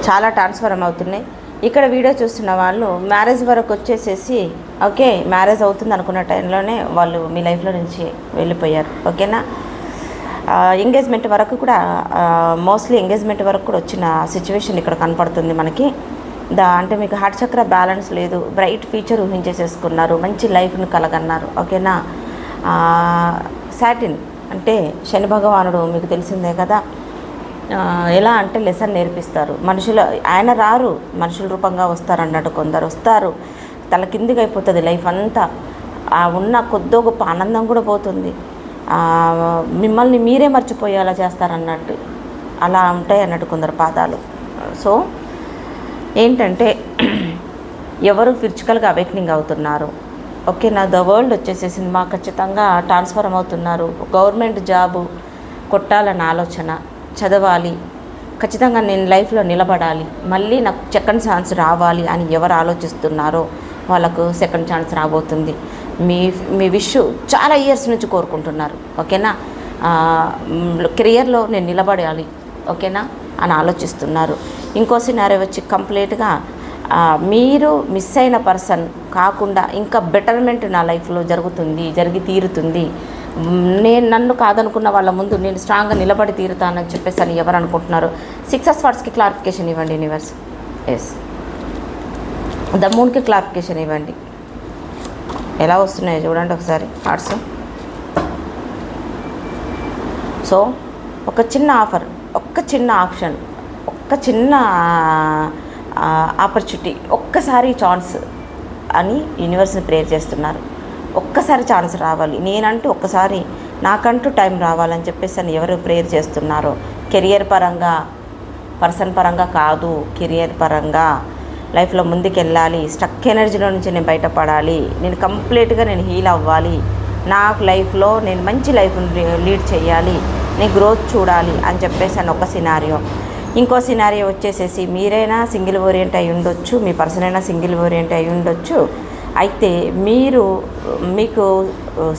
చాలా ట్రాన్స్ఫార్మ్ అవుతున్నాయి. ఇక్కడ వీడియో చూస్తున్న వాళ్ళు మ్యారేజ్ వరకు వచ్చేసేసి ఓకే, మ్యారేజ్ అవుతుంది అనుకున్న టైంలోనే వాళ్ళు మీ లైఫ్లో నుంచి వెళ్ళిపోయారు. ఓకేనా? ఎంగేజ్మెంట్ వరకు కూడా మోస్ట్లీ ఎంగేజ్మెంట్ వరకు కూడా వచ్చిన సిచ్యువేషన్ ఇక్కడ కనపడుతుంది మనకి. అంటే మీకు హార్ట్ చక్ర బ్యాలెన్స్ లేదు, బ్రైట్ ఫ్యూచర్ ఊహించేసేసుకున్నారు, మంచి లైఫ్ని కలగన్నారు. ఓకేనా? సాటిన్ అంటే శని భగవానుడు మీకు తెలిసిందే కదా. ఎలా అంటే లెసన్ నేర్పిస్తారు. ఆయన రారు, మనుషుల రూపంగా వస్తారు అన్నట్టు. కొందరు వస్తారు, తల కిందికి అయిపోతుంది లైఫ్ అంతా. ఉన్న కొద్దో గొప్ప ఆనందం కూడా పోతుంది. మిమ్మల్ని మీరే మర్చిపోయేలా చేస్తారన్నట్టు. అలా ఉంటాయి అన్నట్టు కొందరు పాదాలు. సో ఏంటంటే ఎవరు ఫిజికల్గా అవేకనింగ్ అవుతున్నారు. ఓకేనా? ద వరల్డ్ వచ్చేసే సినిమా ఖచ్చితంగా ట్రాన్స్ఫార్మ్ అవుతున్నారు. గవర్నమెంట్ జాబు కొట్టాలన్న ఆలోచన, చదవాలి, ఖచ్చితంగా నేను లైఫ్లో నిలబడాలి, మళ్ళీ నాకు సెకండ్ ఛాన్స్ రావాలి అని ఎవరు ఆలోచిస్తున్నారో వాళ్ళకు సెకండ్ ఛాన్స్ రాబోతుంది. మీ విష్ చాలా ఇయర్స్ నుంచి కోరుకుంటున్నారు. ఓకేనా? కెరియర్లో నేను నిలబడాలి, ఓకేనా అని ఆలోచిస్తున్నారు. ఇంకో సినారీ వచ్చి కంప్లీట్గా మీరు మిస్ అయిన పర్సన్ కాకుండా ఇంకా బెటర్మెంట్ నా లైఫ్లో జరిగి తీరుతుంది. నన్ను కాదనుకున్న వాళ్ళ ముందు నేను స్ట్రాంగ్గా నిలబడి తీరుతానని చెప్పేసి అని ఎవరు అనుకుంటున్నారు? 6 వర్డ్స్కి క్లారిఫికేషన్ ఇవ్వండి యూనివర్స్. ఎస్, ద మూన్కి క్లారిఫికేషన్ ఇవ్వండి. ఎలా వస్తున్నాయో చూడండి ఒకసారి హార్ట్స్. సో ఒక చిన్న ఆఫర్, ఒక చిన్న ఆప్షన్, ఒక చిన్న ఆపర్చునిటీ, ఒక్కసారి ఛాన్స్ అని యూనివర్స్ని ప్రేయర్ చేస్తున్నారు. ఒక్కసారి ఛాన్స్ రావాలి, నేనంటూ ఒక్కసారి నాకంటూ టైం రావాలని చెప్పేసి అని ఎవరు ప్రేయర్ చేస్తున్నారో, కెరియర్ పరంగా, పర్సన్ పరంగా కాదు, కెరియర్ పరంగా లైఫ్లో ముందుకెళ్ళాలి, స్టక్ ఎనర్జీలో నుంచి నేను బయటపడాలి, నేను కంప్లీట్గా నేను హీల్ అవ్వాలి, నాకు లైఫ్లో నేను మంచి లైఫ్ని లీడ్ చేయాలి, నేను గ్రోత్ చూడాలి అని చెప్పేసి అని ఒక సినారియో. ఇంకో సినారియో వచ్చేసేసి మీరైనా సింగిల్ ఓరియంట్ అయి ఉండొచ్చు, మీ పర్సన్ అయినా సింగిల్ ఓరియంట్ అయి ఉండొచ్చు. అయితే మీకు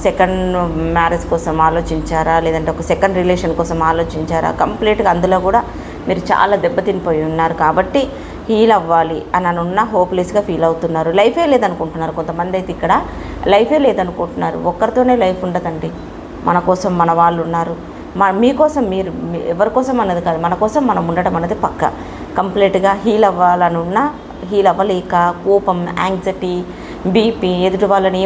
సెకండ్ మ్యారేజ్ కోసం ఆలోచించారా, లేదంటే ఒక సెకండ్ రిలేషన్ కోసం ఆలోచించారా? కంప్లీట్గా అందులో కూడా మీరు చాలా దెబ్బతినిపోయి ఉన్నారు. కాబట్టి హీల్ అవ్వాలి అని ఉన్న హోప్లెస్గా ఫీల్ అవుతున్నారు. లైఫే లేదనుకుంటున్నారు కొంతమంది. అయితే ఇక్కడ లైఫే లేదనుకుంటున్నారు. ఒక్కరితోనే లైఫ్ ఉండదండి. మన కోసం మన వాళ్ళు ఉన్నారు. మీకోసం మీరు ఎవరి కోసం అన్నది కాదు, మన కోసం మనం ఉండటం అనేది పక్క. కంప్లీట్గా హీల్ అవ్వాలని ఉన్నా హీల్ అవ్వలేక కోపం, యాంగ్జైటీ, బీపీ, ఎదుటి వాళ్ళని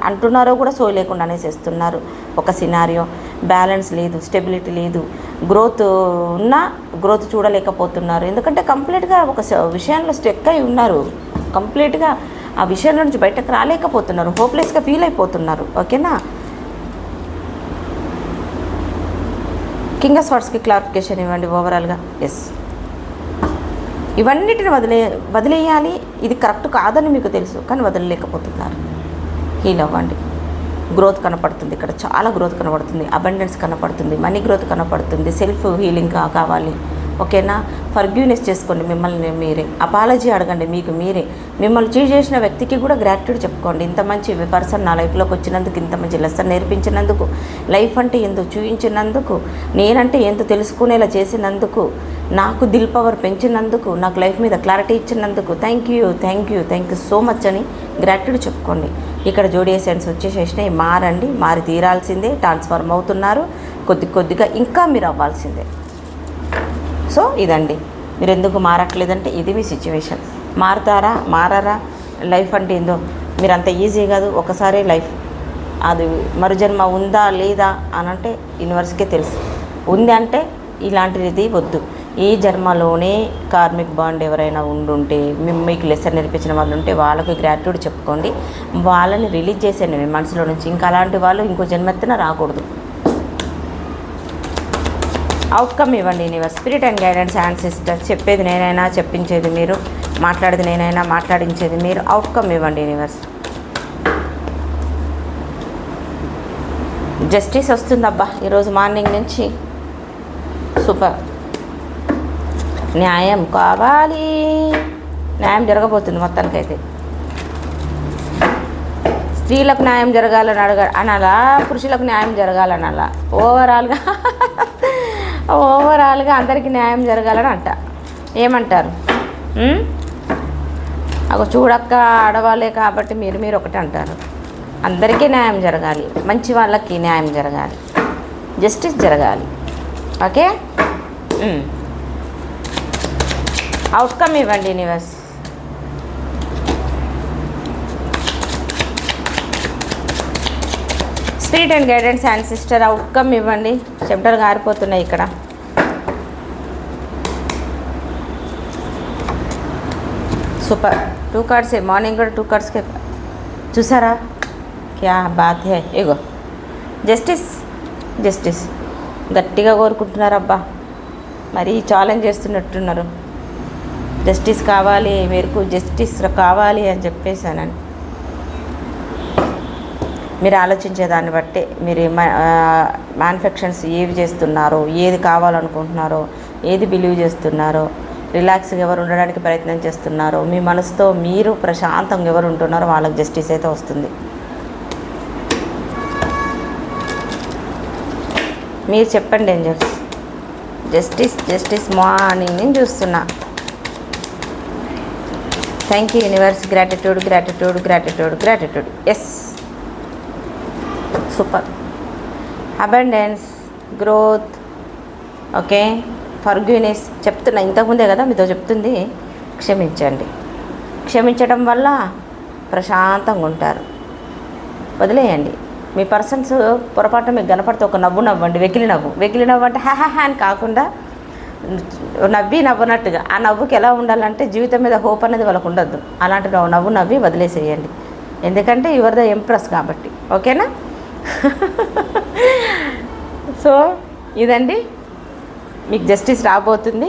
అంటున్నారో కూడా సోయి లేకుండా అనేసేస్తున్నారు. ఒక సినారియో. బ్యాలెన్స్ లేదు, స్టెబిలిటీ లేదు, గ్రోత్ ఉన్నా గ్రోత్ చూడలేకపోతున్నారు. ఎందుకంటే కంప్లీట్గా ఒక విషయంలో స్టెక్ అయి ఉన్నారు. కంప్లీట్గా ఆ విషయం నుంచి బయటకు రాలేకపోతున్నారు. హోప్లెస్గా ఫీల్ అయిపోతున్నారు. ఓకేనా? కింగ్ ఆఫ్ స్వార్డ్స్కి క్లారిఫికేషన్ ఇవ్వండి ఓవరాల్గా. ఎస్, ఇవన్నిటిని వదిలేయాలి. ఇది కరెక్ట్ కాదని మీకు తెలుసు, కానీ వదిలేకపోతున్నారు. హీల్ అవ్వండి. గ్రోత్ కనపడుతుంది ఇక్కడ, చాలా గ్రోత్ కనపడుతుంది, అబండెన్స్ కనపడుతుంది, మనీ గ్రోత్ కనపడుతుంది, సెల్ఫ్ హీలింగ్ కావాలి, ఓకేనా? ఫర్గ్యూనెస్ చేసుకోండి మిమ్మల్ని మీరే, అపాలజీ అడగండి మీకు మీరే. మిమ్మల్ని చీట్ చేసిన వ్యక్తికి కూడా గ్రాటిట్యూడ్ చెప్పుకోండి. ఇంత మంచి పర్సన్ నా లైఫ్లోకి వచ్చినందుకు, ఇంత మంచి లెసన్ నేర్పించినందుకు, లైఫ్ అంటే ఎందుకు చూపించినందుకు, నేనంటే ఎంత తెలుసుకునేలా చేసినందుకు, నాకు దిల్ పవర్ పెంచినందుకు, నాకు లైఫ్ మీద క్లారిటీ ఇచ్చినందుకు థ్యాంక్ యూ సో మచ్ అని గ్రాటిట్యూడ్ చెప్పుకోండి. ఇక్కడ జోడీ ఎసెన్స్ వచ్చేసేసినాయి. మారండి, మారి తీరాల్సిందే. ట్రాన్స్ఫార్మ్ అవుతున్నారు కొద్దిగా, ఇంకా మీరు అవ్వాల్సిందే. సో ఇదండి, మీరు ఎందుకు మారట్లేదంటే ఇది మీ సిచ్యువేషన్. మారరా లైఫ్ అంటే ఏందో మీరు అంత ఈజీ కాదు. ఒకసారి లైఫ్ అది మరుజన్మ ఉందా లేదా అని అంటే యూనివర్స్కే తెలుసు. ఉంది అంటే ఇలాంటిది వద్దు. ఈ జన్మలోనే కార్మిక్ బాండ్ ఎవరైనా ఉండుంటే, మీకు లెసన్ నేర్పించిన వాళ్ళు ఉంటే వాళ్ళకి గ్రాటిట్యూడ్ చెప్పుకోండి. వాళ్ళని రిలీజ్ చేసేయండి మీ మనసులో నుంచి. ఇంకా అలాంటి వాళ్ళు ఇంకో జన్మెత్తిన రాకూడదు. అవుట్కమ్ ఇవ్వండి universe, spirit and guidance and sister. చెప్పేది నేనైనా చెప్పించేది మీరు, మాట్లాడేది నేనైనా మాట్లాడించేది మీరు. అవుట్కమ్ ఇవ్వండి యూనివర్స్. జస్టిస్ వస్తుందబ్బా ఈరోజు మార్నింగ్ నుంచి. సూపర్. న్యాయం కావాలి, న్యాయం జరగబోతుంది మొత్తానికైతే. స్త్రీలకు న్యాయం జరగాలని అనాలా, పురుషులకు న్యాయం జరగాలని అలా ఓవరాల్గా అందరికీ న్యాయం జరగాలని అంట. ఏమంటారు? అగో చూడక్క, ఆడవాళ్ళే కాబట్టి మీరు ఒకటి అంటారు. అందరికీ న్యాయం జరగాలి, మంచి వాళ్ళకి న్యాయం జరగాలి, జస్టిస్ జరగాలి. ఓకే, అవుట్కమ్ ఇవ్వండి universe. Spirit and guidance and sister outcome ఇవ్వండి. చెమటలు గారిపోతున్నాయి ఇక్కడ. సూపర్. 2 కార్డ్సే మార్నింగ్ కూడా 2 కార్డ్స్కే చూసారా? క్యా బాత్ హే. ఇగో జస్టిస్ గట్టిగా కోరుకుంటున్నారబ్బా, మరి ఛాలెంజ్ చేస్తున్నట్టున్నారు. జస్టిస్ కావాలి, మేరకు జస్టిస్ కావాలి అని చెప్పేసానని. మీరు ఆలోచించే దాన్ని బట్టే మీరు మ్యానుఫ్యాక్చర్స్ ఏవి చేస్తున్నారో, ఏది కావాలనుకుంటున్నారో, ఏది బిలీవ్ చేస్తున్నారో, రిలాక్స్గా ఎవరు ఉండడానికి ప్రయత్నం చేస్తున్నారో, మీ మనసుతో మీరు ప్రశాంతంగా ఎవరు ఉంటున్నారో వాళ్ళకి జస్టిస్ అయితే వస్తుంది. మీరు చెప్పండి ఏంజల్స్. జస్టిస్ మార్నింగ్ నేను చూస్తున్నా. Thank you universe. Gratitude. Yes, super. Abundance, growth. Okay, forgiveness చెప్తున్నా. ఇంతకుముందే కదా మీతో చెప్తుంది. క్షమించడం వల్ల ప్రశాంతంగా ఉంటారు. వదిలేయండి. మీ పర్సన్స్ పొరపాటున మీకు కనపడితే ఒక నవ్వండి. వెకిలి నవ్వు అంటే హ్యా అని కాకుండా నవ్వనట్టుగా. ఆ నవ్వుకి ఎలా ఉండాలంటే జీవితం మీద హోప్ అనేది వాళ్ళకు ఉండద్దు. అలాంటి నవ్వి వదిలేసేయండి. ఎందుకంటే యువర్ ద ఎంప్రెస్ కాబట్టి. ఓకేనా? సో ఇదండి, మీకు జస్టిస్ రాబోతుంది.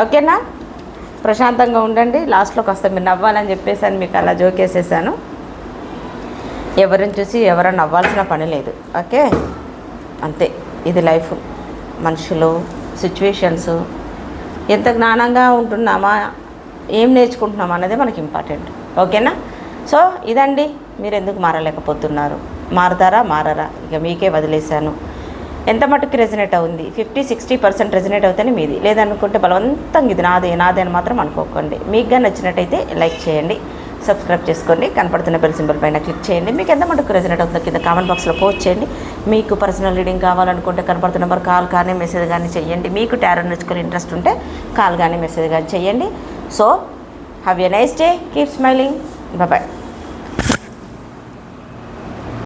ఓకేనా? ప్రశాంతంగా ఉండండి. లాస్ట్లో కాస్త మీరు నవ్వాలని చెప్పేసాను, మీకు అలా జోకేసేసాను. ఎవరిని చూసి ఎవరైనా నవ్వాల్సిన పని లేదు. ఓకే, అంతే. ఇది లైఫ్. మనుషులు, సిచ్యువేషన్స్, ఎంత జ్ఞానంగా ఉంటున్నామా, ఏం నేర్చుకుంటున్నామా అనేది మనకి ఇంపార్టెంట్. ఓకేనా? సో ఇదండి, మీరు ఎందుకు మారలేకపోతున్నారు? మారరా ఇక మీకే వదిలేశాను. ఎంత మటుకు రెజనేట్ అవుంది? 50-60% రెజనేట్ అవుతేనే మీది. లేదనుకుంటే బలవంతంగా ఇది నాదే అని మాత్రం అనుకోకండి. మీకు నచ్చినట్టయితే లైక్ చేయండి, సబ్స్క్రైబ్ చేసుకోండి, కనపడుతున్న బెల్ సింబల్ పైన క్లిక్ చేయండి. మీకు ఎంత మటుకు రెజనేట్ అవుతుందో కింద కామెంట్ బాక్స్లో పోస్ట్ చేయండి. మీకు పర్సనల్ రీడింగ్ కావాలనుకుంటే కనపడుతున్న నెంబర్ కాల్ కానీ మెసేజ్ కానీ చేయండి. మీకు టారో నేర్చుకునే ఇంట్రెస్ట్ ఉంటే కాల్ కానీ మెసేజ్ కానీ చేయండి. So have a nice day, keep smiling, bye.